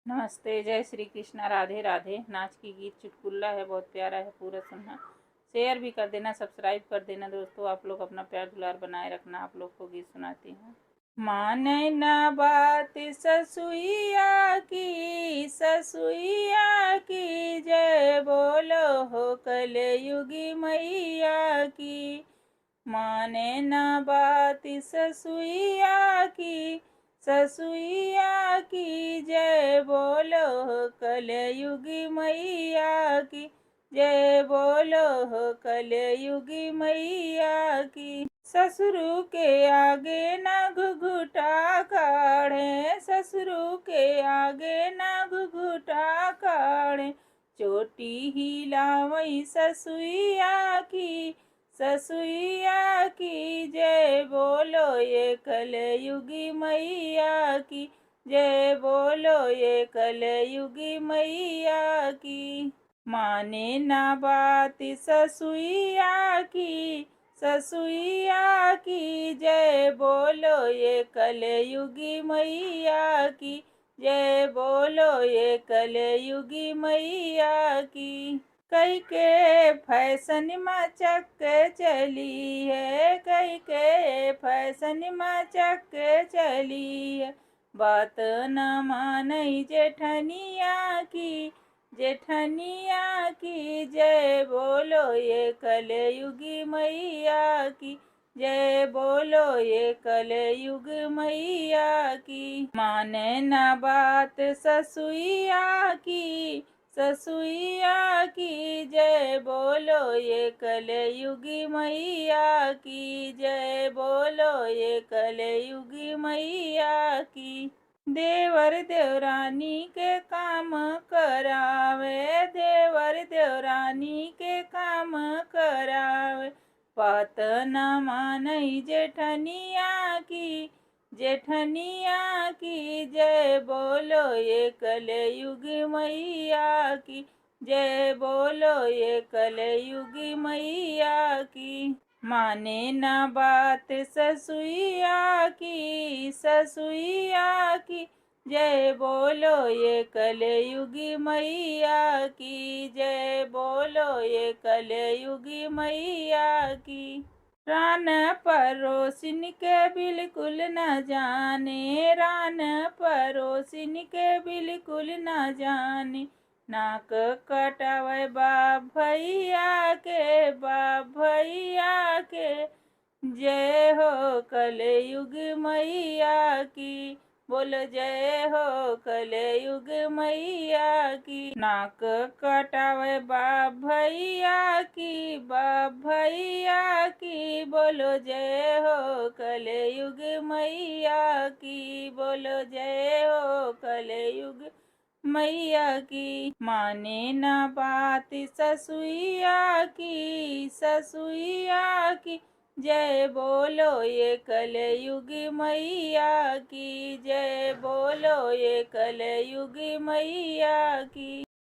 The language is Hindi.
नमस्ते, जय श्री कृष्णा, राधे राधे। नाच की गीत चुटकुला है, बहुत प्यारा है, पूरा सुनना। शेयर भी कर देना, सब्सक्राइब कर देना दोस्तों। आप लोग अपना प्यार दुलार बनाए रखना। आप लोग को गीत सुनाती हूँ। माने ना बात ससुइया की, ससुइया की जय बोलो हो कलयुगी मैया की। माने ना बात ससुइया की, ससुइया की जय बोलो हो कलयुगी मैया की। जय बोलो हो कलयुगी मैया की। ससुरु के आगे ना घुघुटा काढ़े, ससुरु के आगे ना घुघुटा काढ़े। चोटी हिलावई ससुइया की, ससुइया की जय बोलो ये कलयुगी मैया की। जय बोलो ये कलयुगी मैया की। माने ना बात ससुइया की, ससुइया की जय बोलो ये कलयुगी मैया की। जय बोलो ये कलयुगी मैया की। कई के फैशन मचक चली है, कई के फैशन मचक चली है। बात न मानई जेठनिया की, जेठनिया की जय बोलो ये कलयुगी मैया की। जय बोलो ये कलयुग मैया की। माने ना बात ससुइया की, ससुइया की जय बोलो ये कलयुगी मैया की। जय बोलो ये कलयुगी मैया की। देवर देवरानी के काम करावे, देवर देवरानी के काम करावे। बात न मानई जेठनिया की, जेठनिया की जय बोलो ये कलयुगी मैया की। जय बोलो ये कलयुगी मैया की। माने ना बात ससुइया की, ससुइया की जय बोलो ये कलयुगी मैया की। जय बोलो ये कलयुगी मैया की। रान परोसिन के बिल्कुल न जाने, रान परोसिन के बिल्कुल न जाने। नाक कटावे बाप भैया के, बाप भैया के। जय हो कलयुग मैया की, बोलो जय हो कलयुग मैया की। नाक कटावे बाप भैया की, बाप भैया की। बोलो जय हो कलयुग मैया की, बोलो जय हो कलयुग मैया की। माने ना बात ससुइया की, ससुइया की जय बोलो ये कलयुगी मैया की। जय बोलो ये कलयुगी मैया की।